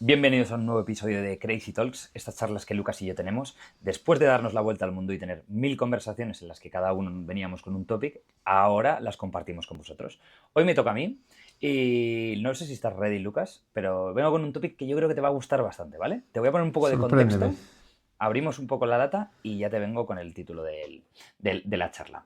Bienvenidos a un nuevo episodio de Crazy Talks, estas charlas que Lucas y yo tenemos. Después de darnos la vuelta al mundo y tener 1000 conversaciones en las que cada uno veníamos con un topic, ahora las compartimos con vosotros. Hoy me toca a mí y no sé si estás ready, Lucas, pero vengo con un topic que yo creo que te va a gustar bastante, ¿vale? Te voy a poner un poco de Sorpréndeme. contexto, abrimos un poco la data y ya te vengo con el título de la charla.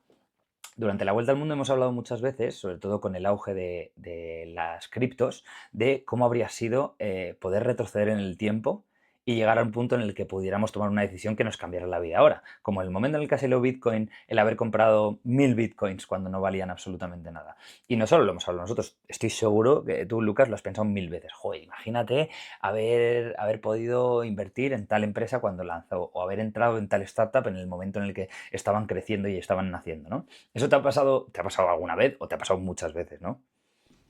Durante la vuelta al mundo hemos hablado muchas veces, sobre todo con el auge de las criptos, de cómo habría sido poder retroceder en el tiempo y llegar a un punto en el que pudiéramos tomar una decisión que nos cambiara la vida ahora. Como el momento en el que salió Bitcoin, el haber comprado 1000 Bitcoins cuando no valían absolutamente nada. Y no solo lo hemos hablado nosotros, estoy seguro que tú, Lucas, lo has pensado 1000 veces. Joder, imagínate haber podido invertir en tal empresa cuando lanzó o haber entrado en tal startup en el momento en el que estaban creciendo y estaban naciendo, ¿no? ¿Eso te ha pasado alguna vez o te ha pasado muchas veces, ¿no?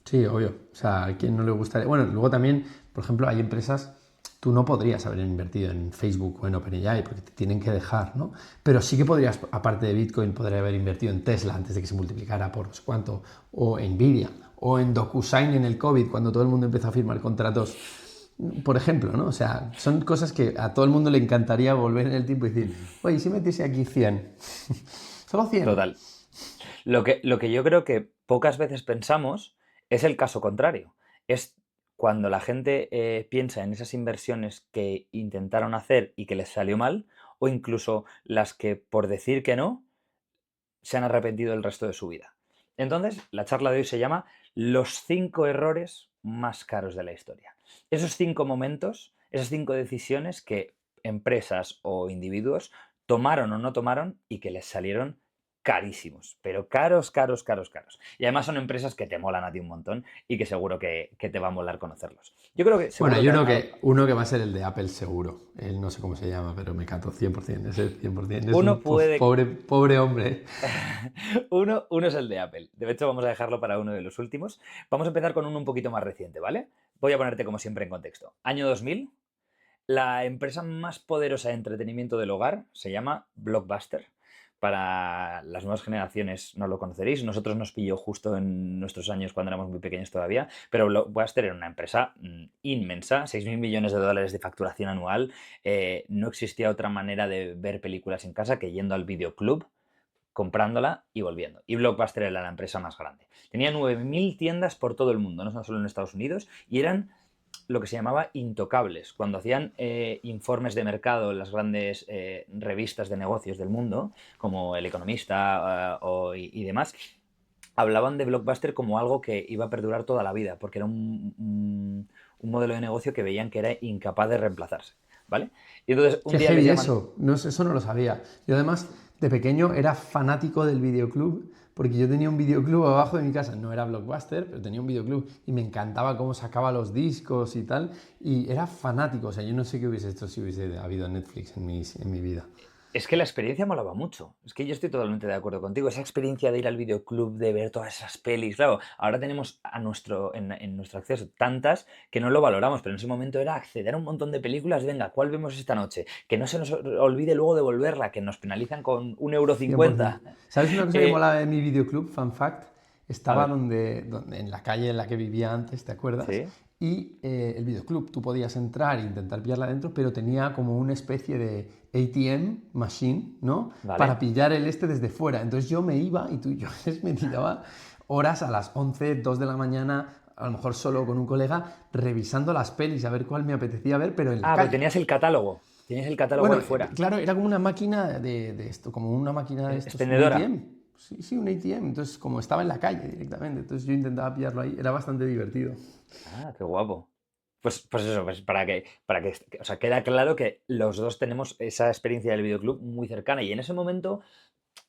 Sí, obvio. O sea, ¿a quién no le gustaría? Bueno, luego también, por ejemplo, hay empresas, tú no podrías haber invertido en Facebook o en OpenAI porque te tienen que dejar, ¿no? Pero sí que podrías, aparte de Bitcoin, podría haber invertido en Tesla antes de que se multiplicara por no sé cuánto, o Nvidia, o en DocuSign en el COVID, cuando todo el mundo empezó a firmar contratos, por ejemplo, ¿no? O sea, son cosas que a todo el mundo le encantaría volver en el tiempo y decir, oye, si metiese aquí 100, solo 100. Total. Lo que yo creo que pocas veces pensamos es el caso contrario. Es cuando la gente piensa en esas inversiones que intentaron hacer y que les salió mal, o incluso las que por decir que no, se han arrepentido el resto de su vida. Entonces, la charla de hoy se llama Los 5 errores más caros de la historia. Esos 5 momentos, esas 5 decisiones que empresas o individuos tomaron o no tomaron y que les salieron carísimos, pero caros, caros, caros, caros. Y además son empresas que te molan a ti un montón y que seguro que te va a molar conocerlos. Yo creo que Bueno, seguro hay que uno que va a ser el de Apple seguro. Él no sé cómo se llama, pero me cato 100%. Ese 100%. Es uno un puede pobre, pobre hombre. uno es el de Apple. De hecho, vamos a dejarlo para uno de los últimos. Vamos a empezar con uno un poquito más reciente, ¿vale? Voy a ponerte como siempre en contexto. Año 2000, la empresa más poderosa de entretenimiento del hogar se llama Blockbuster. Para las nuevas generaciones no lo conoceréis. Nosotros nos pilló justo en nuestros años cuando éramos muy pequeños todavía. Pero Blockbuster era una empresa inmensa, 6.000 millones de dólares de facturación anual. No existía otra manera de ver películas en casa que yendo al videoclub, comprándola y volviendo. Y Blockbuster era la empresa más grande. Tenía 9.000 tiendas por todo el mundo, no solo en Estados Unidos, y eran lo que se llamaba intocables. Cuando hacían informes de mercado en las grandes revistas de negocios del mundo, como El Economista y demás, hablaban de Blockbuster como algo que iba a perdurar toda la vida, porque era un modelo de negocio que veían que era incapaz de reemplazarse. ¿Vale? Y entonces un Qué día les heavy llaman. eso. No sé, eso no lo sabía. Yo además, de pequeño, era fanático del videoclub, porque yo tenía un videoclub abajo de mi casa. No era Blockbuster, pero tenía un videoclub y me encantaba cómo sacaba los discos y tal. Y era fanático. O sea, yo no sé qué hubiese hecho si hubiese habido Netflix en mi vida. Es que la experiencia molaba mucho. Es que yo estoy totalmente de acuerdo contigo. Esa experiencia de ir al videoclub, de ver todas esas pelis. Claro, ahora tenemos en nuestro acceso tantas que no lo valoramos, pero en ese momento era acceder a un montón de películas. Venga, ¿cuál vemos esta noche? Que no se nos olvide luego devolverla, que nos penalizan con 100%. 1,50 €. ¿Sabes una cosa que Eh, molaba de mi videoclub? Fun fact. a Estaba ver, en la calle en la que vivía antes, ¿te acuerdas? sí, Y el videoclub, tú podías entrar e intentar pillarla adentro, pero tenía como una especie de ATM machine, ¿no? Para vale. pillar el este desde fuera. Entonces yo me iba y yo me tiraba horas a las 11 2 de la mañana, a lo mejor solo con un colega, revisando las pelis, a ver cuál me apetecía ver, pero en la Ah, pues calle. tenías el catálogo. Tenías el catálogo Bueno, ahí fuera. claro, era como una máquina de esto, como una máquina de estos, un Expendedora. ATM. Sí, sí, un ATM. Entonces, como estaba en la calle directamente, entonces yo intentaba pillarlo ahí, era bastante divertido. Ah, qué guapo. Pues eso, pues o sea, queda claro que los dos tenemos esa experiencia del videoclub muy cercana y en ese momento,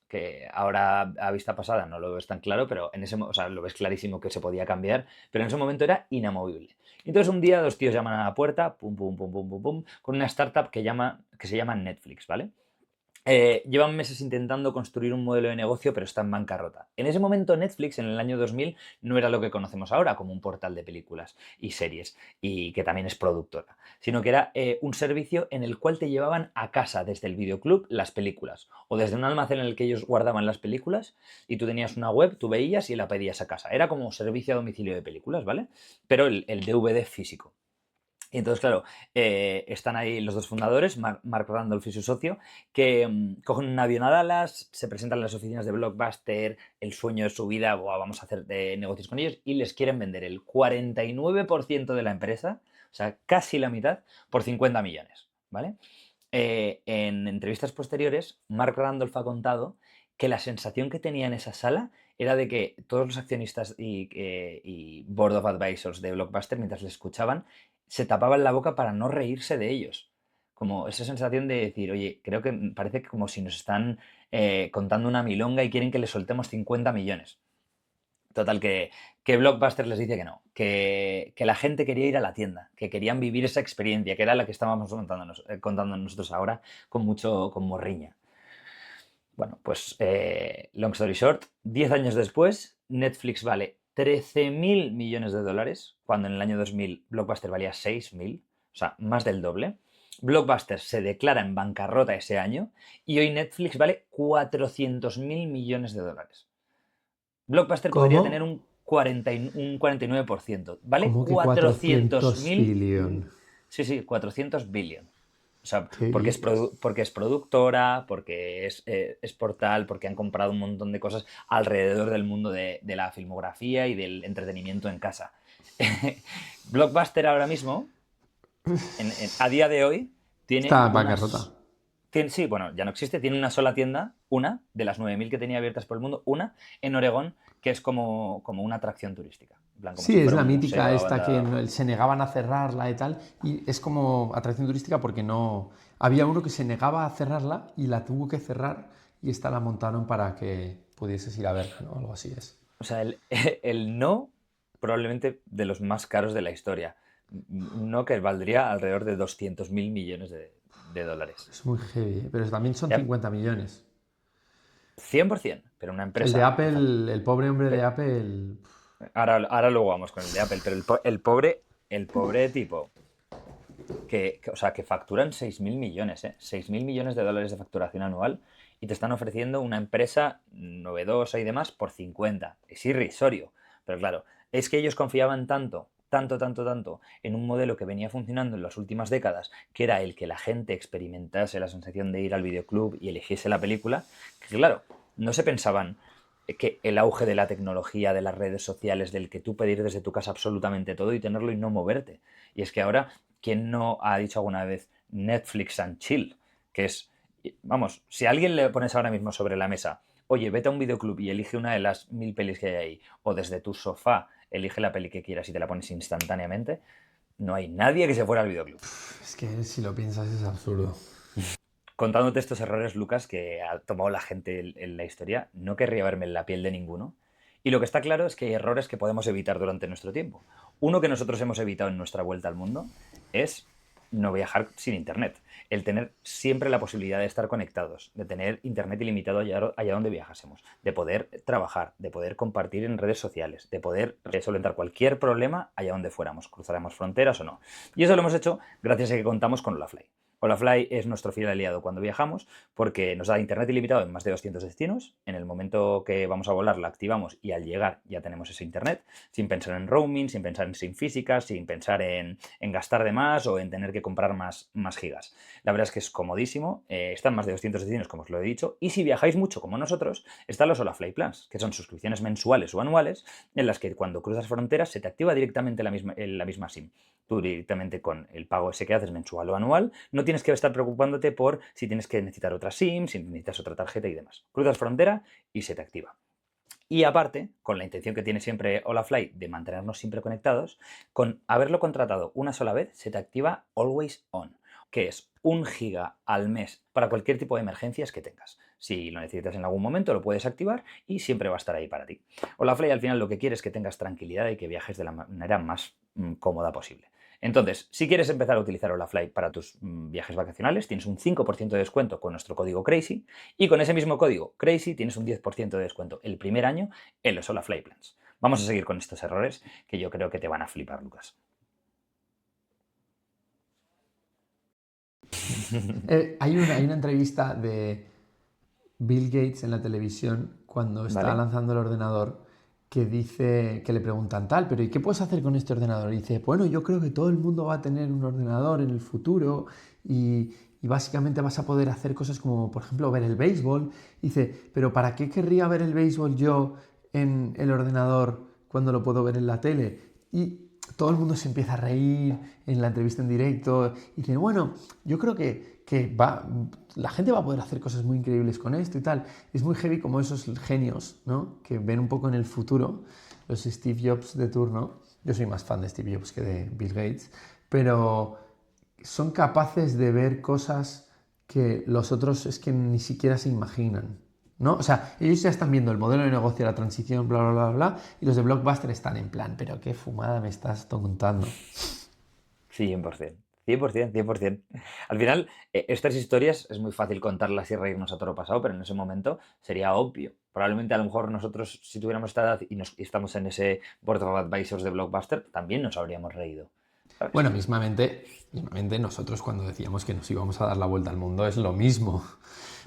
que ahora a vista pasada no lo ves tan claro, pero o sea, lo ves clarísimo que se podía cambiar, pero en ese momento era inamovible. Entonces un día dos tíos llaman a la puerta, pum, pum, pum, pum, pum, pum, con una startup que se llama Netflix, ¿vale? Llevan meses intentando construir un modelo de negocio, pero está en bancarrota. En ese momento Netflix, en el año 2000, no era lo que conocemos ahora, como un portal de películas y series, y que también es productora, sino que era un servicio en el cual te llevaban a casa desde el videoclub las películas, o desde un almacén en el que ellos guardaban las películas, y tú tenías una web, tú veías y la pedías a casa. Era como servicio a domicilio de películas, ¿vale? Pero el DVD físico. Y entonces, claro, están ahí los dos fundadores, Mark Randolph y su socio, que cogen un avión a Dallas, se presentan en las oficinas de Blockbuster, el sueño de su vida, "Buah, vamos a hacer negocios con ellos", y les quieren vender el 49% de la empresa, o sea, casi la mitad, por 50 millones, ¿vale? En entrevistas posteriores, Mark Randolph ha contado que la sensación que tenía en esa sala era de que todos los accionistas y Board of Advisors de Blockbuster, mientras les escuchaban, se tapaban la boca para no reírse de ellos. Como esa sensación de decir, oye, creo que parece que como si nos están contando una milonga y quieren que les soltemos 50 millones. Total, que Blockbuster les dice que no, que la gente quería ir a la tienda, que querían vivir esa experiencia, que era la que estábamos contando nosotros ahora con morriña. Bueno, pues long story short, 10 años después, Netflix vale 13.000 millones de dólares, cuando en el año 2000 Blockbuster valía 6.000, o sea, más del doble. Blockbuster se declara en bancarrota ese año y hoy Netflix vale 400.000 millones de dólares. Blockbuster podría tener ¿Cómo? un 49%. Vale ¿Cómo que 400 400 mil. billion? Sí, sí, 400 billion. O sea, ¿Qué porque dices? porque es productora, porque es portal, porque han comprado un montón de cosas alrededor del mundo de la filmografía y del entretenimiento en casa. Blockbuster ahora mismo, a día de hoy, tiene Está en bancarrota. unas sí, bueno, ya no existe. Tiene una sola tienda, una de las 9.000 que tenía abiertas por el mundo, una en Oregón, que es como una atracción turística. En plan, como Sí, si es fuera la un mítica museo esta que abandonado. se negaban a cerrarla y tal, y es como atracción turística porque no... Había uno que se negaba a cerrarla y la tuvo que cerrar y esta la montaron para que pudieses ir a verla, ¿no? Algo así es. O sea, el no, probablemente de los más caros de la historia. Un no que valdría alrededor de 200.000 millones de dólares. Es muy heavy, pero también son Ya, 50 millones. 100%, pero una El de empresa que Apple, el pobre hombre de Apple, ahora luego vamos con el de Apple, pero el pobre tipo o sea, que facturan 6.000 millones, ¿eh? 6.000 millones de dólares de facturación anual y te están ofreciendo una empresa novedosa y demás por 50. Es irrisorio. Pero claro, es que ellos confiaban tanto, tanto, tanto, tanto en un modelo que venía funcionando en las últimas décadas, que era el que la gente experimentase la sensación de ir al videoclub y eligiese la película, que claro, no se pensaban que el auge de la tecnología, de las redes sociales, del que tú pedir desde tu casa absolutamente todo y tenerlo y no moverte. Y es que ahora, ¿quién no ha dicho alguna vez Netflix and chill? Que es, vamos, si a alguien le pones ahora mismo sobre la mesa, oye, vete a un videoclub y elige una de las 1.000 pelis que hay ahí, o desde tu sofá elige la peli que quieras y te la pones instantáneamente, no hay nadie que se fuera al videoclub. es que si lo piensas es absurdo. Contándote estos errores, Lucas, que ha tomado la gente en la historia, no querría verme en la piel de ninguno. Y lo que está claro es que hay errores que podemos evitar durante nuestro tiempo. Uno que nosotros hemos evitado en nuestra vuelta al mundo es no viajar sin internet. El tener siempre la posibilidad de estar conectados, de tener internet ilimitado allá donde viajásemos, de poder trabajar, de poder compartir en redes sociales, de poder solventar cualquier problema allá donde fuéramos, cruzaremos fronteras o no. Y eso lo hemos hecho gracias a que contamos con Olafly. Olafly es nuestro fiel aliado cuando viajamos porque nos da internet ilimitado en más de 200 destinos. En el momento que vamos a volar la activamos y al llegar ya tenemos ese internet, sin pensar en roaming, sin pensar en SIM físicas, sin pensar en gastar de más o en tener que comprar más gigas. La verdad es que es comodísimo, está en más de 200 destinos como os lo he dicho, y si viajáis mucho como nosotros, están los Olafly Plans, que son suscripciones mensuales o anuales en las que cuando cruzas fronteras se te activa directamente la misma SIM. Tú directamente con el pago ese que haces mensual o anual, no tienes que estar preocupándote por si tienes que necesitar otra SIM, si necesitas otra tarjeta y demás. Cruzas frontera y se te activa. Y aparte, con la intención que tiene siempre Olafly de mantenernos siempre conectados, con haberlo contratado una sola vez, se te activa Always On, que es 1 giga al mes para cualquier tipo de emergencias que tengas. Si lo necesitas en algún momento, lo puedes activar y siempre va a estar ahí para ti. Olafly al final lo que quiere es que tengas tranquilidad y que viajes de la manera más cómoda posible. Entonces, si quieres empezar a utilizar Olafly para tus viajes vacacionales, tienes un 5% de descuento con nuestro código CRAZY y con ese mismo código CRAZY tienes un 10% de descuento el primer año en los Olafly Plans. Vamos a seguir con estos errores que yo creo que te van a flipar, Lucas. Hay una entrevista de Bill Gates en la televisión cuando está ¿Vale? lanzando el ordenador que dice, que le preguntan tal, pero ¿y qué puedes hacer con este ordenador? Y dice, bueno, yo creo que todo el mundo va a tener un ordenador en el futuro y básicamente vas a poder hacer cosas como, por ejemplo, ver el béisbol. Dice, pero ¿para qué querría ver el béisbol yo en el ordenador cuando lo puedo ver en la tele? Y todo el mundo se empieza a reír en la entrevista en directo y dice, bueno, yo creo que la gente va a poder hacer cosas muy increíbles con esto y tal. Es muy heavy como esos genios, ¿no? Que ven un poco en el futuro, los Steve Jobs de turno. Yo soy más fan de Steve Jobs que de Bill Gates, pero son capaces de ver cosas que los otros es que ni siquiera se imaginan, ¿no? O sea, ellos ya están viendo el modelo de negocio, la transición, bla, bla, bla, bla, y los de Blockbuster están en plan, pero qué fumada me estás contando. 100%. 100%, 100%. Al final, estas historias es muy fácil contarlas y reírnos a toro pasado, pero en ese momento sería obvio. Probablemente a lo mejor nosotros, si tuviéramos esta edad y estamos en ese board of advisors de Blockbuster, también nos habríamos reído. ¿Sabes? Bueno, mismamente nosotros cuando decíamos que nos íbamos a dar la vuelta al mundo es lo mismo,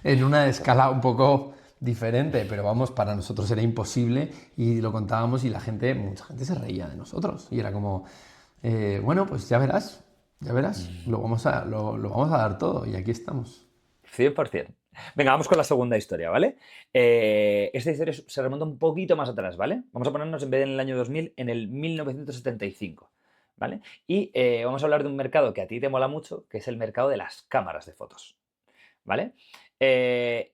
en una escala un poco diferente, pero vamos, para nosotros era imposible y lo contábamos y mucha gente se reía de nosotros y era como, bueno, pues ya verás, lo vamos a dar todo y aquí estamos. 100%. Venga, vamos con la segunda historia, ¿vale? Esta historia se remonta un poquito más atrás, ¿vale? Vamos a ponernos en vez de en el año 2000, en el 1975, ¿vale? Y vamos a hablar de un mercado que a ti te mola mucho, que es el mercado de las cámaras de fotos, ¿vale?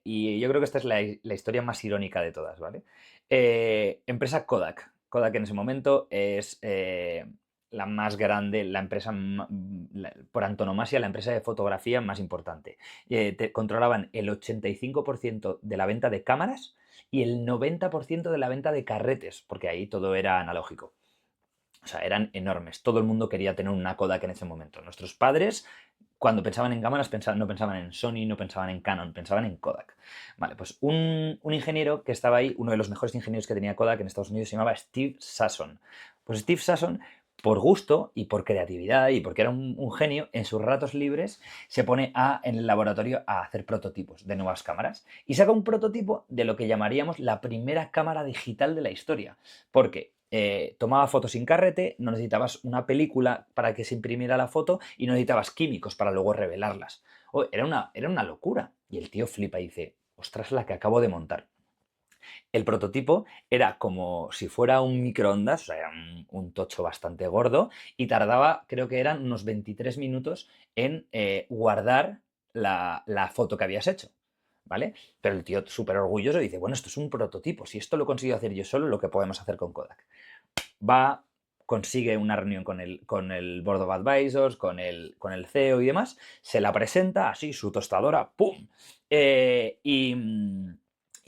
Y yo creo que esta es la historia más irónica de todas, ¿vale? Empresa Kodak. Kodak en ese momento es la más grande, la empresa por antonomasia, la empresa de fotografía más importante. Controlaban el 85% de la venta de cámaras y el 90% de la venta de carretes, porque ahí todo era analógico. O sea, eran enormes. Todo el mundo quería tener una Kodak en ese momento. Nuestros padres, cuando pensaban en cámaras, no pensaban en Sony, no pensaban en Canon, pensaban en Kodak. Vale, pues un ingeniero que estaba ahí, uno de los mejores ingenieros que tenía Kodak en Estados Unidos, se llamaba Steve Sasson. Pues Steve Sasson, por gusto y por creatividad y porque era un genio, en sus ratos libres se pone en el laboratorio a hacer prototipos de nuevas cámaras y saca un prototipo de lo que llamaríamos la primera cámara digital de la historia. Porque tomaba fotos sin carrete, no necesitabas una película para que se imprimiera la foto y no necesitabas químicos para luego revelarlas. Era una locura. Y el tío flipa y dice, ostras, la que acabo de montar. El prototipo era como si fuera un microondas, o sea, era un tocho bastante gordo y tardaba, creo que eran unos 23 minutos en guardar la foto que habías hecho. ¿Vale? Pero el tío súper orgulloso dice, bueno, esto es un prototipo, si esto lo he conseguido hacer yo solo, lo que podemos hacer con Kodak. Va, consigue una reunión con el Board of Advisors, con el CEO y demás, se la presenta así, su tostadora, ¡pum! Y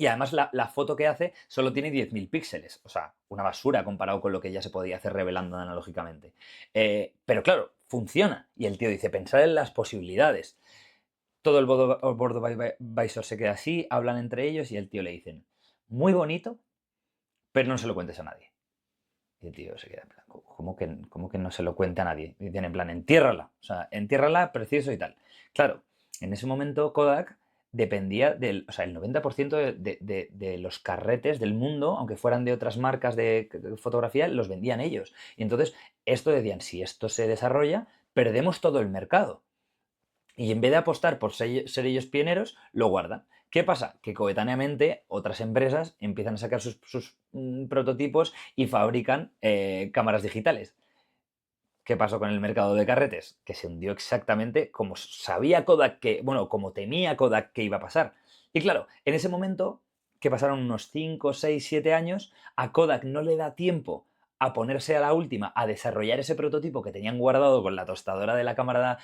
además la foto que hace solo tiene 10.000 píxeles, o sea, una basura comparado con lo que ya se podía hacer revelando analógicamente. Pero claro, funciona. Y el tío dice, pensar en las posibilidades. Todo el Board of Advisors se queda así, hablan entre ellos y el tío le dicen, muy bonito, pero no se lo cuentes a nadie. Y el tío se queda en plan, ¿cómo que no se lo cuenta a nadie? Y dicen en plan, entiérrala, o sea, entiérrala, precioso y tal. Claro, en ese momento Kodak dependía o sea, el 90% de los carretes del mundo, aunque fueran de otras marcas de fotografía, los vendían ellos. Y entonces, esto decían, si esto se desarrolla, perdemos todo el mercado. Y en vez de apostar por ser ellos pioneros, lo guardan. ¿Qué pasa? Que coetáneamente otras empresas empiezan a sacar sus prototipos y fabrican cámaras digitales. ¿Qué pasó con el mercado de carretes? Que se hundió exactamente como sabía Kodak como temía Kodak que iba a pasar. Y claro, en ese momento, que pasaron unos 5, 6, 7 años, a Kodak no le da tiempo a ponerse a la última, a desarrollar ese prototipo que tenían guardado con la tostadora de la cámara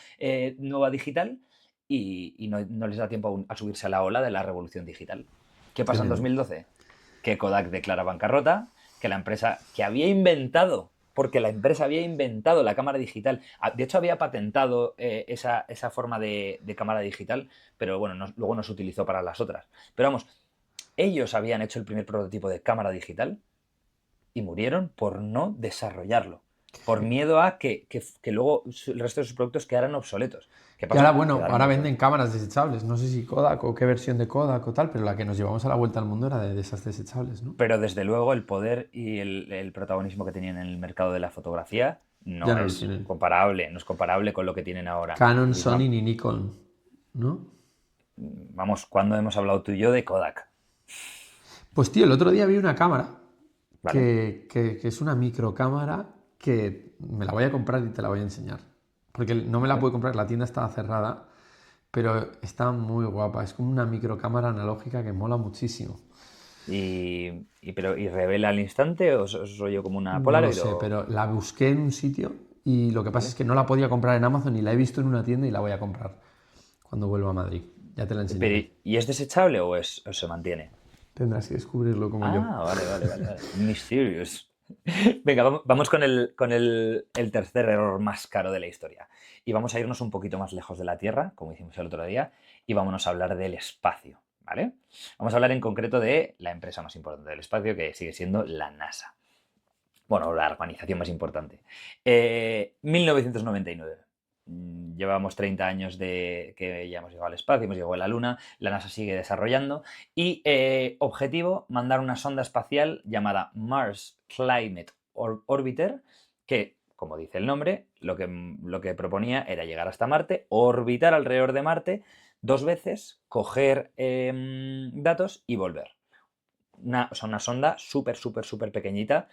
nueva digital y no les da tiempo a subirse a la ola de la revolución digital. ¿Qué pasa en Tremendo. 2012? Que Kodak declara bancarrota, que la empresa que había inventado, porque la empresa había inventado la cámara digital, de hecho había patentado esa forma de cámara digital, pero bueno, luego no se utilizó para las otras. Pero vamos, ellos habían hecho el primer prototipo de cámara digital y murieron por no desarrollarlo. por miedo a que luego el resto de sus productos quedaran obsoletos. ¿Qué Y ahora, pasó? bueno, Quedaron ahora obsoletos. venden cámaras desechables. No sé si Kodak o qué versión de Kodak o tal, pero la que nos llevamos a la vuelta al mundo era de esas desechables, ¿no? Pero desde luego el poder y el protagonismo que tenían en el mercado de la fotografía Ya no no lo es tienen. comparable, no es comparable con lo que tienen ahora. Canon, Y Sony ni Nikon, ¿no? vamos, ¿cuándo hemos hablado tú y yo de Kodak? Pues tío, el otro día vi una cámara ¿Vale? que es una microcámara que me la voy a comprar y te la voy a enseñar. Porque no me la ¿Vale? pude comprar, la tienda estaba cerrada, pero está muy guapa. Es como una microcámara analógica que mola muchísimo. ¿Y revela al instante o es rollo como una No lo Polaroid sé, o...? pero la busqué en un sitio y lo que pasa es ¿Vale? que no la podía comprar en Amazon y la he visto en una tienda y la voy a comprar cuando vuelva a Madrid. Ya te la Pero, enseñaré. ¿y es desechable o se mantiene? Tendrás que descubrirlo como yo. Ah, vale, vale, vale, vale. Mysterious. Venga, vamos con el tercer error más caro de la historia. Y vamos a irnos un poquito más lejos de la Tierra, como hicimos el otro día, y vámonos a hablar del espacio, ¿vale? Vamos a hablar en concreto de la empresa más importante del espacio, que sigue siendo la NASA. Bueno, la organización más importante. 1999. Llevamos 30 años de que ya hemos llegado al espacio, hemos llegado a la Luna, la NASA sigue desarrollando y objetivo, mandar una sonda espacial llamada Mars Climate Orbiter, que, como dice el nombre, lo que proponía era llegar hasta Marte, orbitar alrededor de Marte 2 veces, coger datos y volver. O sea, una sonda súper, súper, súper pequeñita,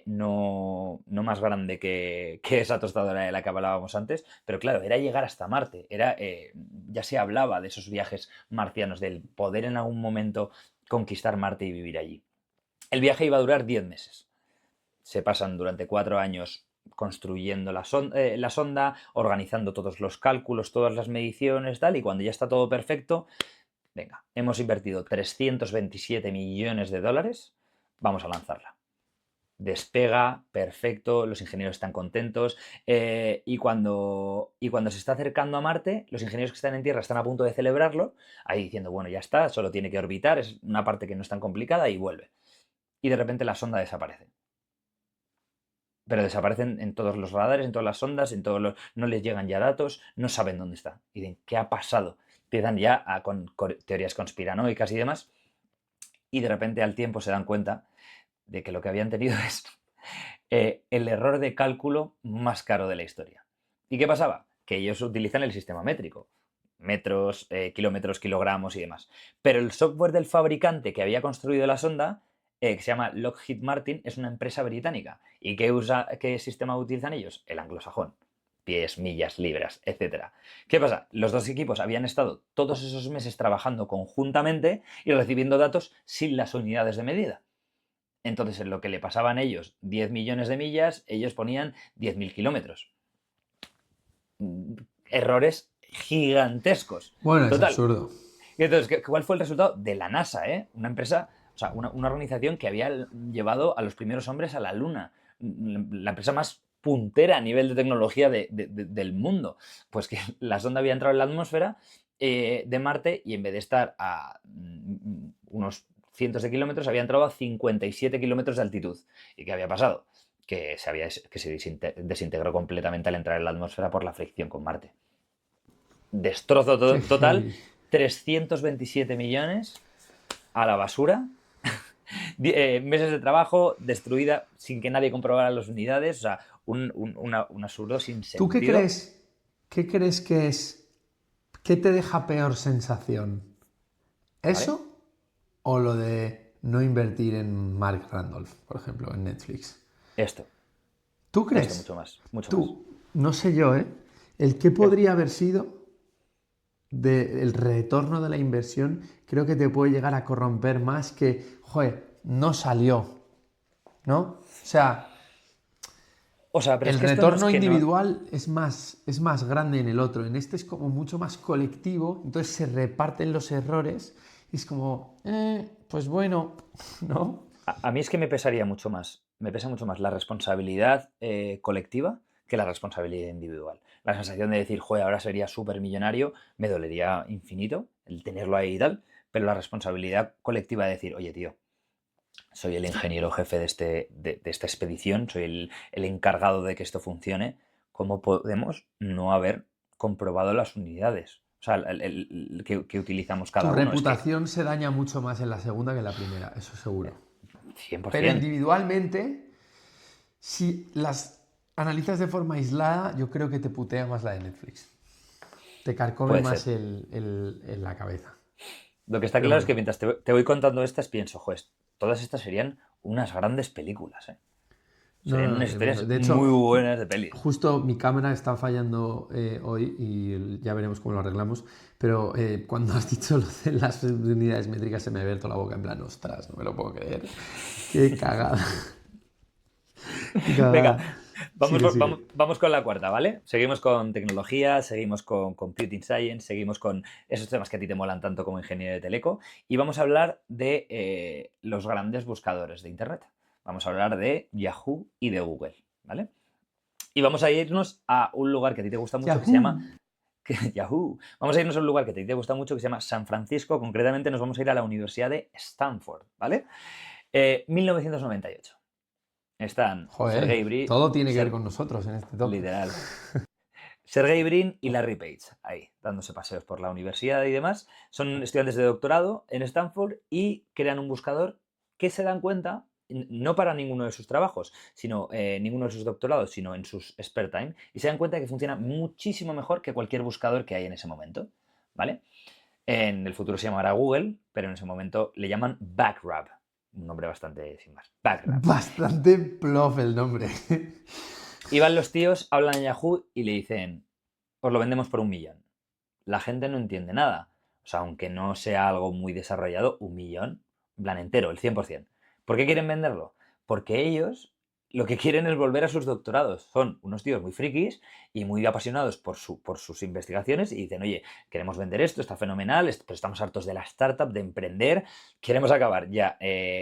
no más grande que esa tostadora de la que hablábamos antes, pero claro, era llegar hasta Marte, ya se hablaba de esos viajes marcianos, del poder en algún momento conquistar Marte y vivir allí. El viaje iba a durar 10 meses. Se pasan durante 4 años construyendo la sonda, organizando todos los cálculos, todas las mediciones, tal, y cuando ya está todo perfecto, venga, hemos invertido 327 millones de dólares, vamos a lanzarla. Despega, perfecto, los ingenieros están contentos, y cuando se está acercando a Marte, los ingenieros que están en Tierra están a punto de celebrarlo, ahí diciendo, bueno, ya está, solo tiene que orbitar, es una parte que no es tan complicada y vuelve. Y de repente la sonda desaparece. Pero desaparecen en todos los radares, en todas las sondas, no les llegan ya datos, no saben dónde está. Y dicen, ¿qué ha pasado? Empiezan ya con teorías conspiranoicas y demás, y de repente al tiempo se dan cuenta de que lo que habían tenido es el error de cálculo más caro de la historia. ¿Y qué pasaba? Que ellos utilizan el sistema métrico, metros, kilómetros, kilogramos y demás. Pero el software del fabricante que había construido la sonda, que se llama Lockheed Martin, es una empresa británica. ¿Y qué sistema utilizan ellos? El anglosajón. Pies, millas, libras, etc. ¿Qué pasa? Los dos equipos habían estado todos esos meses trabajando conjuntamente y recibiendo datos sin las unidades de medida. Entonces, en lo que le pasaban ellos 10 millones de millas, ellos ponían 10.000 kilómetros. Errores gigantescos. Bueno, es Total. absurdo. Entonces, ¿cuál fue el resultado? De la NASA, ¿eh? Una empresa, o sea, una organización que había llevado a los primeros hombres a la Luna. La empresa más puntera a nivel de tecnología del mundo. Pues que la sonda había entrado en la atmósfera de Marte y en vez de estar a unos cientos de kilómetros, había entrado a 57 kilómetros de altitud. ¿Y qué había pasado? Que se desintegró completamente al entrar en la atmósfera por la fricción con Marte. Destrozo Qué total, heavy. 327 millones a la basura, meses de trabajo destruida sin que nadie comprobara las unidades, o sea, un absurdo sin ¿Tú qué sentido. crees? ¿Qué crees que es? ¿Qué te deja peor sensación? ¿Vale? ¿Eso o lo de no invertir en Mark Randolph, por ejemplo, en Netflix? Esto, ¿Tú esto crees? mucho más, mucho más. Tú, no sé yo, ¿eh? El que Eh, podría haber sido el retorno de la inversión, creo que te puede llegar a corromper más que, joder, no salió, ¿no? O sea, O sea, pero es el que esto no es retorno que no. individual es más grande en el otro. En este es como mucho más colectivo, entonces se reparten los errores y es como, pues bueno, ¿no? A mí es que me pesa mucho más la responsabilidad colectiva que la responsabilidad individual. La sensación de decir, joder, ahora sería súper millonario, me dolería infinito el tenerlo ahí y tal, pero la responsabilidad colectiva de decir, oye, tío, soy el ingeniero jefe de esta expedición, soy el encargado de que esto funcione. ¿Cómo podemos no haber comprobado las unidades? O sea, que utilizamos Tu cada uno. Es que reputación se daña mucho más en la segunda que en la primera, eso seguro. Pero 100%. individualmente, si las analizas de forma aislada, yo creo que te putea más la de Netflix. Te carcome Puede más ser. en la cabeza. Lo que está Pero claro es que bueno, mientras te voy contando estas, pienso, joder, todas estas serían unas grandes películas, ¿eh? no, Serían no, no, unas tremendo. historias De muy hecho, buenas de pelis. justo mi cámara está fallando hoy y ya veremos cómo lo arreglamos. Pero cuando has dicho lo de las unidades métricas se me ha abierto la boca en plan, ostras, no me lo puedo creer. Qué cagada. Qué Venga, cagada. Sigue, sigue. vamos con la cuarta, ¿vale? Seguimos con tecnología, seguimos con computing science, seguimos con esos temas que a ti te molan tanto como ingeniero de teleco y vamos a hablar de los grandes buscadores de Internet. Vamos a hablar de Yahoo y de Google, ¿vale? Y vamos a irnos a un lugar que a ti te gusta mucho que se llama Yahoo. Yahoo. Vamos a irnos a un lugar que a ti te gusta mucho que se llama San Francisco. Concretamente nos vamos a ir a la Universidad de Stanford, ¿vale? 1998. Están Joder, todo tiene que ver Ser- con nosotros en este top. literal. Sergey Brin y Larry Page, ahí, dándose paseos por la universidad y demás. Son estudiantes de doctorado en Stanford y crean un buscador que se dan cuenta, no para ninguno de sus trabajos, sino ninguno de sus doctorados, sino en sus spare time, y se dan cuenta que funciona muchísimo mejor que cualquier buscador que hay en ese momento, ¿vale? En el futuro se llamará Google, pero en ese momento le llaman Backrub, un nombre bastante sin más. Backrub. Bastante plof el nombre. Y van los tíos, hablan en Yahoo y le dicen, os lo vendemos por 1 millón. La gente no entiende nada. O sea, aunque no sea algo muy desarrollado, 1 millón, en plan entero, el 100%. ¿Por qué quieren venderlo? Porque ellos lo que quieren es volver a sus doctorados. Son unos tíos muy frikis y muy apasionados por sus investigaciones y dicen, oye, queremos vender esto, está fenomenal, pero estamos hartos de la startup, de emprender, queremos acabar ya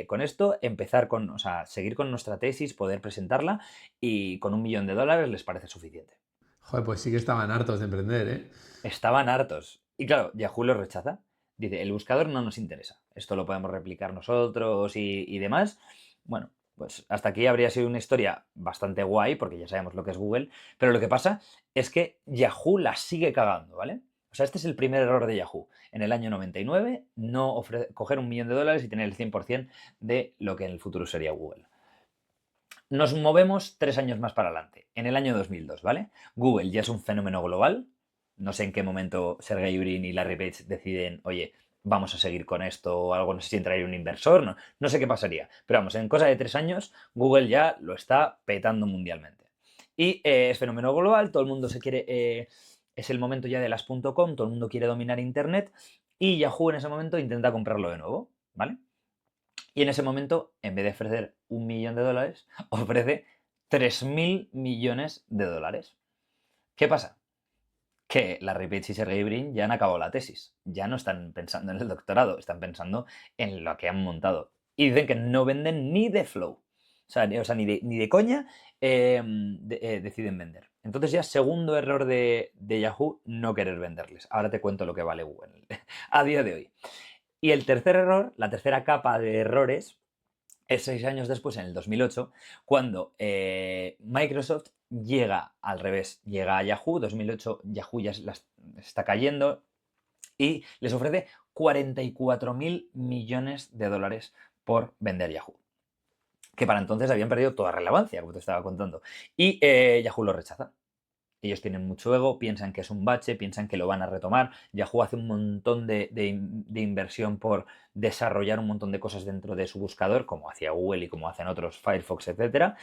con esto, empezar con, o sea, seguir con nuestra tesis, poder presentarla y con $1 millón les parece suficiente. Joder, pues sí que estaban hartos de emprender, ¿eh? Estaban hartos. Y claro, Yahoo lo rechaza. Dice, el buscador no nos interesa. Esto lo podemos replicar nosotros y demás. Bueno, pues hasta aquí habría sido una historia bastante guay, porque ya sabemos lo que es Google. Pero lo que pasa es que Yahoo la sigue cagando, ¿vale? O sea, este es el primer error de Yahoo. En el año 99, no coger $1 millón y tener el 100% de lo que en el futuro sería Google. Nos movemos 3 años más para adelante, en el año 2002, ¿vale? Google ya es un fenómeno global. No sé en qué momento Sergey Brin y Larry Page deciden, oye, vamos a seguir con esto o algo, no sé si entraría un inversor, no sé qué pasaría. Pero vamos, en cosa de 3 años, Google ya lo está petando mundialmente. Y es fenómeno global, todo el mundo se quiere, es el momento ya de las .com, todo el mundo quiere dominar Internet y Yahoo en ese momento intenta comprarlo de nuevo, ¿vale? Y en ese momento, en vez de ofrecer $1 millón, ofrece 3.000 millones de dólares. ¿Qué pasa? Que Larry Page y Sergey Brin ya han acabado la tesis. Ya no están pensando en el doctorado, están pensando en lo que han montado. Y dicen que no venden ni de flow. O sea, ni de coña deciden vender. Entonces ya segundo error de Yahoo, no querer venderles. Ahora te cuento lo que vale Google a día de hoy. Y el tercer error, la tercera capa de errores, es 6 años después, en el 2008, cuando Microsoft llega al revés, llega a Yahoo, 2008 Yahoo ya está cayendo y les ofrece 44.000 millones de dólares por vender Yahoo, que para entonces habían perdido toda relevancia, como te estaba contando. Y Yahoo lo rechaza. Ellos tienen mucho ego, piensan que es un bache, piensan que lo van a retomar. Yahoo hace un montón de inversión por desarrollar un montón de cosas dentro de su buscador, como hacía Google y como hacen otros, Firefox, etcétera,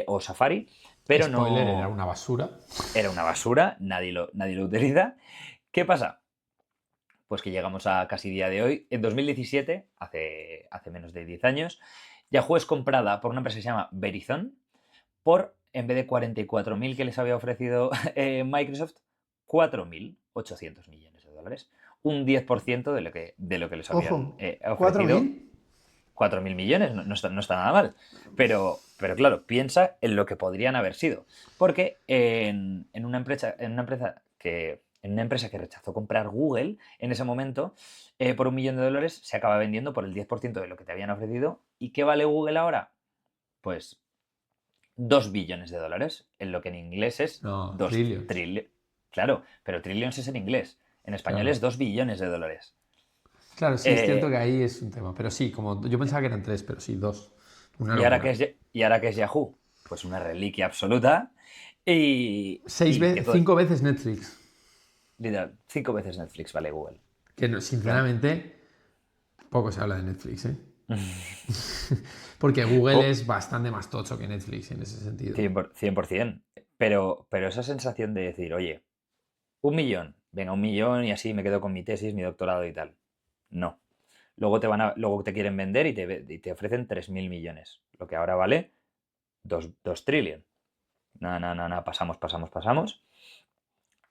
o Safari, pero Spoiler, era no una basura. era una basura, nadie lo utiliza. ¿Qué pasa? Pues que llegamos a casi día de hoy. En 2017, hace menos de 10 años, Yahoo es comprada por una empresa que se llama Verizon, por, en vez de 44.000 que les había ofrecido Microsoft, 4.800 millones de dólares. Un 10% de lo que les habían Ojo, ofrecido. 4.000. 4.000 millones, no está nada mal. Pero claro, piensa en lo que podrían haber sido. Porque en una empresa que en una empresa que rechazó comprar Google en ese momento, por $1.000.000 se acaba vendiendo por el 10% de lo que te habían ofrecido. ¿Y qué vale Google ahora? Pues $2 billones, en lo que en inglés es No, 2 trillions. trillones. Claro, pero trillions es en inglés. En español Claro. es $2 billones. Claro, sí, es cierto que Eh, ahí es un tema. Pero sí, como yo pensaba que eran tres, pero sí, dos. Una ¿Y ahora qué locura. es, y ahora qué es Yahoo? Pues una reliquia absoluta y que todo, Cinco veces Netflix. literal, 5 veces Netflix vale Google. Que Plan. sinceramente, poco se habla de Netflix, ¿eh? Porque Google Oh, es bastante más tocho que Netflix en ese sentido. 100%. Pero esa sensación de decir, oye, 1 millón, venga, 1 millón y así me quedo con mi tesis, mi doctorado y tal. No. Luego te quieren vender y te ofrecen 3.000 millones. Lo que ahora vale 2 trillion. No, no, no, no, pasamos.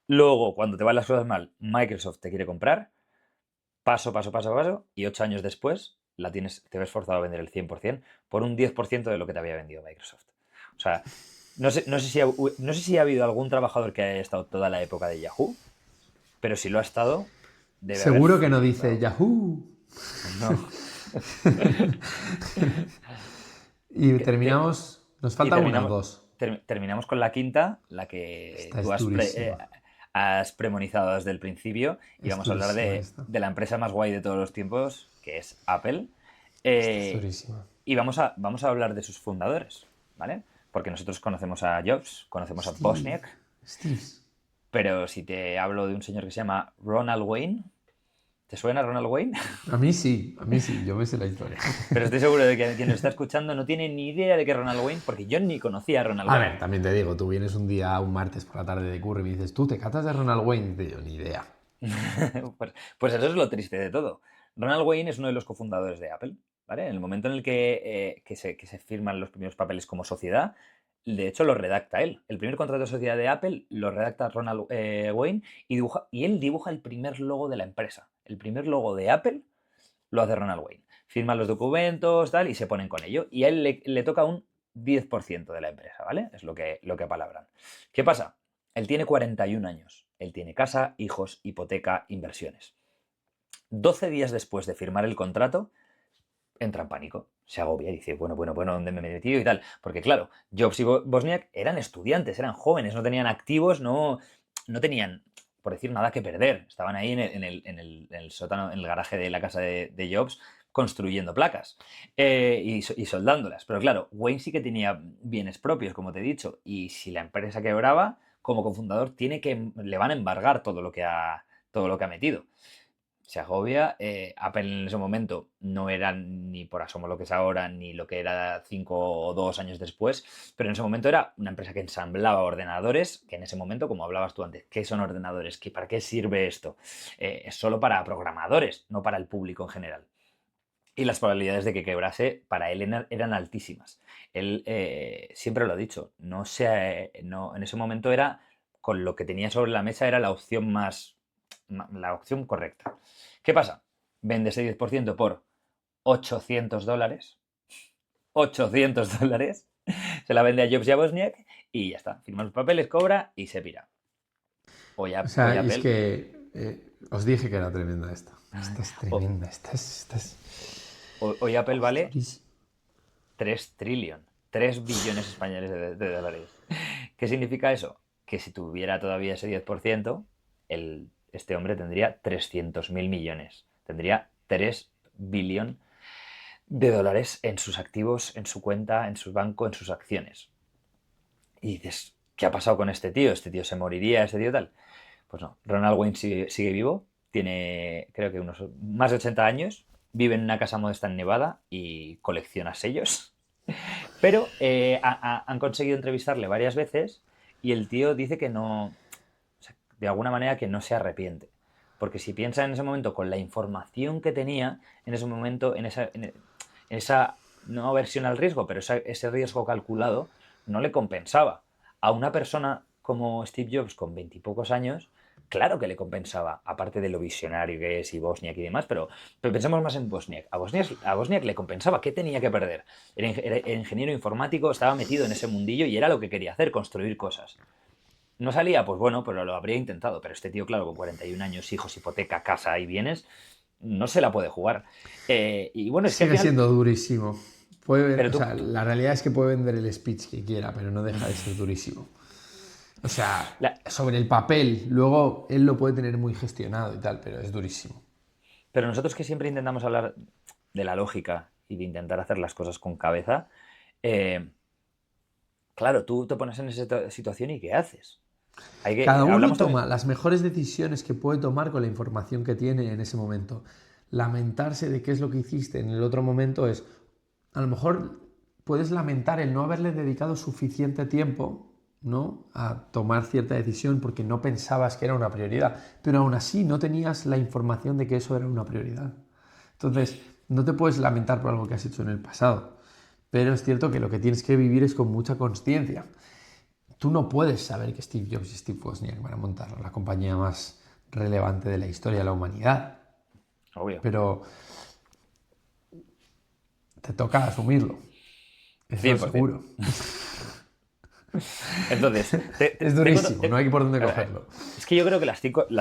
Luego, cuando te van las cosas mal, Microsoft te quiere comprar, paso, y 8 años después te ves forzado a vender el 100% por un 10% de lo que te había vendido Microsoft. O sea, no sé si ha habido algún trabajador que haya estado toda la época de Yahoo, pero si lo ha estado, debe haber Seguro que no dice flipado. Yahoo. No. Y Que te- terminamos. Nos y falta una o dos. terminamos con la quinta, la que Esta tú es durísima. has premonizado desde el principio, y Es vamos a hablar durísima de, esta. de la empresa más guay de todos los tiempos, que es Apple. Esta es Eh, durísima. y vamos a hablar de sus fundadores, ¿vale? Porque nosotros conocemos a Jobs, conocemos a Steve. Wozniak, Steve. pero si te hablo de un señor que se llama Ronald Wayne, ¿te suena Ronald Wayne? A mí sí, yo me sé la historia. Pero estoy seguro de que quien nos está escuchando no tiene ni idea de qué es Ronald Wayne, porque yo ni conocía a Ronald A Wayne. ver, también te digo, tú vienes un día, un martes por la tarde de curry y me dices, ¿tú te catas de Ronald Wayne? Y te digo, ni idea. Pues eso es lo triste de todo. Ronald Wayne es uno de los cofundadores de Apple, ¿vale? En el momento en el que se firman los primeros papeles como sociedad, de hecho lo redacta él. El primer contrato de sociedad de Apple lo redacta Ronald Wayne y él dibuja el primer logo de la empresa. El primer logo de Apple lo hace Ronald Wayne. Firma los documentos, tal, y se ponen con ello. Y a él le toca un 10% de la empresa, ¿vale? Es lo que apalabran. ¿Qué pasa? Él tiene 41 años. Él tiene casa, hijos, hipoteca, inversiones. 12 días después de firmar el contrato, entra en pánico. Se agobia y dice, bueno, ¿dónde me he metido y tal? Porque claro, Jobs y Wozniak eran estudiantes, eran jóvenes, no tenían activos, no tenían, por decir, nada que perder. Estaban ahí en el sótano, en el garaje de la casa de Jobs, construyendo placas y soldándolas. Pero claro, Wayne sí que tenía bienes propios, como te he dicho, y si la empresa quebraba, como cofundador, le van a embargar todo lo que ha metido. Se agobia. Apple en ese momento no era ni por asomo lo que es ahora, ni lo que era 5 o 2 años después, pero en ese momento era una empresa que ensamblaba ordenadores, que en ese momento, como hablabas tú antes, ¿qué son ordenadores? ¿Para qué sirve esto? Es solo para programadores, no para el público en general. Y las probabilidades de que quebrase para él eran altísimas. Él siempre lo ha dicho, no, en ese momento era, con lo que tenía sobre la mesa, era la opción correcta. ¿Qué pasa? Vende ese 10% por $800. $800. Se la vende a Jobs y a Wozniak y ya está. Firma los papeles, cobra y se pira. Hoy, O sea, y es Apple, que os dije que era tremenda esta. Esta es ho- tremenda, esta es... hoy Apple Uf, vale durísima. 3 trillion, 3 billones españoles de dólares. ¿Qué significa eso? Que si tuviera todavía ese 10%, este hombre tendría 300.000 millones. Tendría 3 billones de dólares en sus activos, en su cuenta, en su banco, en sus acciones. Y dices, ¿qué ha pasado con este tío? ¿Este tío se moriría? ¿Este tío tal? Pues no, Ronald Wayne sigue vivo, tiene creo que unos más de 80 años, vive en una casa modesta en Nevada y colecciona sellos. Pero han conseguido entrevistarle varias veces y el tío dice que no, o sea, de alguna manera que no se arrepiente. Porque si piensa en ese momento con la información que tenía, en ese momento, en esa no aversión al riesgo, pero ese riesgo calculado, no le compensaba. A una persona como Steve Jobs con 20 y pocos años, claro que le compensaba, aparte de lo visionario que es y Bosniak y demás, pero pensemos más en Bosniak. A Bosniak le compensaba, ¿qué tenía que perder? Era ingeniero informático, estaba metido en ese mundillo y era lo que quería hacer, construir cosas. ¿No salía? Pues bueno, pero lo habría intentado. Pero este tío, claro, con 41 años, hijos, hipoteca, casa y bienes, no se la puede jugar. Y bueno, es que al Sigue final... siendo durísimo. Pero O tú... sea, la realidad es que puede vender el speech que quiera, pero no deja de ser durísimo. O sea, la- sobre el papel, luego él lo puede tener muy gestionado y tal, pero es durísimo. Pero nosotros que siempre intentamos hablar de la lógica y de intentar hacer las cosas con cabeza, eh, claro, tú te pones en esa situación y ¿qué haces? Cada uno Hablamos toma también... las mejores decisiones que puede tomar con la información que tiene en ese momento. Lamentarse de qué es lo que hiciste en el otro momento es, a lo mejor puedes lamentar el no haberle dedicado suficiente tiempo, ¿no?, a tomar cierta decisión porque no pensabas que era una prioridad, pero aún así no tenías la información de que eso era una prioridad. Entonces, no te puedes lamentar por algo que has hecho en el pasado, pero es cierto que lo que tienes que vivir es con mucha conciencia. Tú no puedes saber que Steve Jobs y Steve Wozniak van a montar la compañía más relevante de la historia de la humanidad, Obvio. pero te toca asumirlo, eso es 100%. seguro. Entonces, Es durísimo, no hay por dónde cogerlo. es que yo creo que las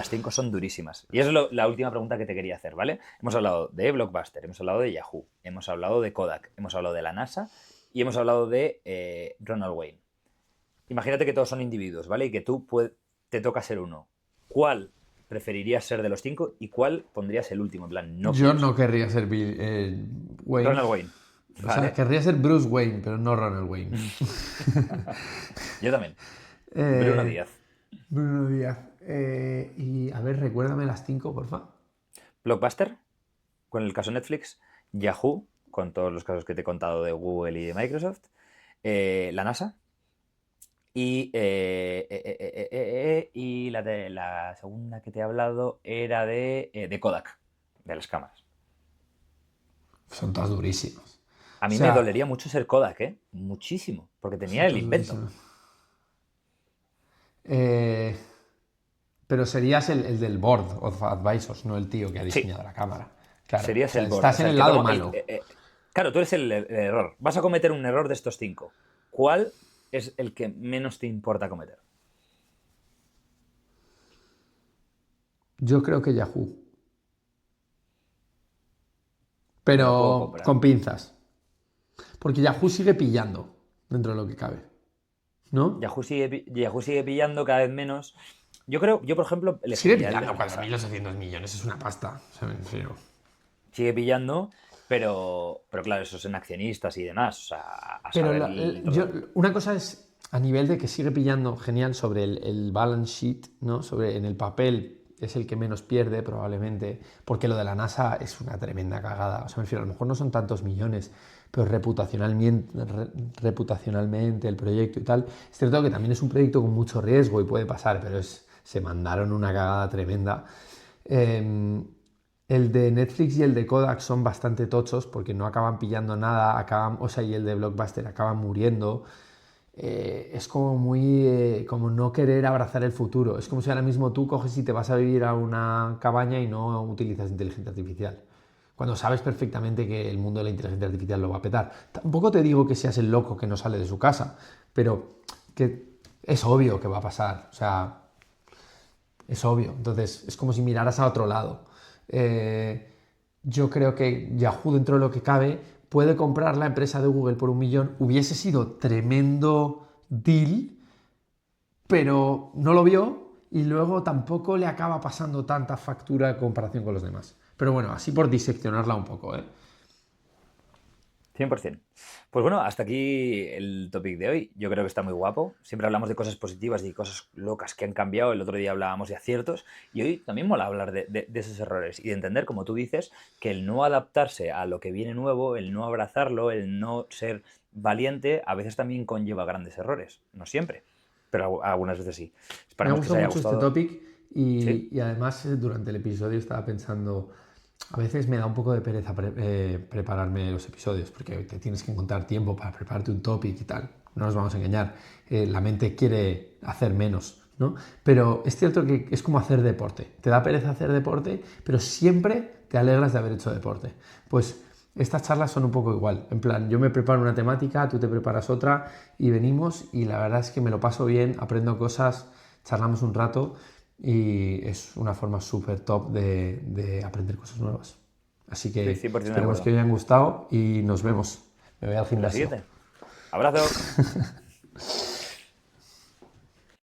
cinco son durísimas. Y esa es la última pregunta que te quería hacer, ¿vale? Hemos hablado de Blockbuster, hemos hablado de Yahoo, hemos hablado de Kodak, hemos hablado de la NASA y hemos hablado de Ronald Wayne. Imagínate que todos son individuos, ¿vale? Y que te toca ser uno. ¿Cuál preferirías ser de los cinco y cuál pondrías el último? En plan, no Yo quiero no ser. querría ser Wayne. Ronald Wayne. O sea, Vale. querría ser Bruce Wayne, pero no Ronald Wayne. Yo también. Bruno Eh, Díaz. Bruno Díaz. Y a ver, recuérdame las 5, porfa. Blockbuster, con el caso Netflix. Yahoo, con todos los casos que te he contado de Google y de Microsoft. La NASA. Y la segunda que te he hablado era de Kodak, de las cámaras. Son todas durísimas. A O mí me sea, dolería mucho ser Kodak, ¿eh? Muchísimo, porque tenía son el todas invento. durísimas. Eh, pero serías el del board of advisors, no el tío que ha Sí, diseñado la cámara. Claro, o serías sea, el board. O estás en sea, el el que lado toma. malo. Claro, tú eres el error. Vas a cometer un error de estos cinco. ¿Cuál es el que menos te importa cometer? Yo creo que Yahoo, Me lo puedo pero comprar. con pinzas. Porque Yahoo sigue pillando dentro de lo que cabe, ¿no? Yahoo sigue pillando cada vez menos. Yo por ejemplo, Sigue elegiría el de pillando la NASA. 4.800 millones, es una pasta. O sea, me refiero. Sigue pillando, pero claro, eso es en accionistas y demás. O sea, a Pero saber una cosa es a nivel de que sigue pillando genial sobre el balance sheet, ¿no? Sobre en el papel es el que menos pierde probablemente, porque lo de la NASA es una tremenda cagada. O sea, me refiero, a lo mejor no son tantos millones, pero reputacionalmente el proyecto y tal. Es cierto que también es un proyecto con mucho riesgo y puede pasar, pero se mandaron una cagada tremenda. El de Netflix y el de Kodak son bastante tochos porque no acaban pillando nada, o sea, y el de Blockbuster acaban muriendo. Es como muy, como no querer abrazar el futuro. Es como si ahora mismo tú coges y te vas a vivir a una cabaña y no utilizas inteligencia artificial. Cuando sabes perfectamente que el mundo de la inteligencia artificial lo va a petar. Tampoco te digo que seas el loco que no sale de su casa, pero que es obvio que va a pasar. O sea, es obvio. Entonces, es como si miraras a otro lado. Eh, yo creo que Yahoo, dentro de lo que cabe, puede comprar la empresa de Google por 1 millón. Hubiese sido tremendo deal, pero no lo vio y luego tampoco le acaba pasando tanta factura en comparación con los demás. Pero bueno, así por diseccionarla un poco, ¿eh? 100%. Pues bueno, hasta aquí el topic de hoy. Yo creo que está muy guapo. Siempre hablamos de cosas positivas y cosas locas que han cambiado. El otro día hablábamos de aciertos y hoy también mola hablar de esos errores y de entender, como tú dices, que el no adaptarse a lo que viene nuevo, el no abrazarlo, el no ser valiente, a veces también conlleva grandes errores. No siempre, pero algunas veces sí. Me ha Esperemos que os gustado haya mucho este gustado. topic Sí, y además durante el episodio estaba pensando, a veces me da un poco de pereza prepararme los episodios porque te tienes que encontrar tiempo para prepararte un topic y tal. No nos vamos a engañar, la mente quiere hacer menos, ¿no? Pero es cierto que es como hacer deporte. Te da pereza hacer deporte, pero siempre te alegras de haber hecho deporte. Pues estas charlas son un poco igual. En plan, yo me preparo una temática, tú te preparas otra y venimos y la verdad es que me lo paso bien, aprendo cosas. charlamos un rato y es una forma súper top de aprender cosas nuevas. Así que Sí, 100% de esperemos acuerdo. que os hayan gustado y nos vemos. Me voy al En la gimnasio. siguiente. Abrazo.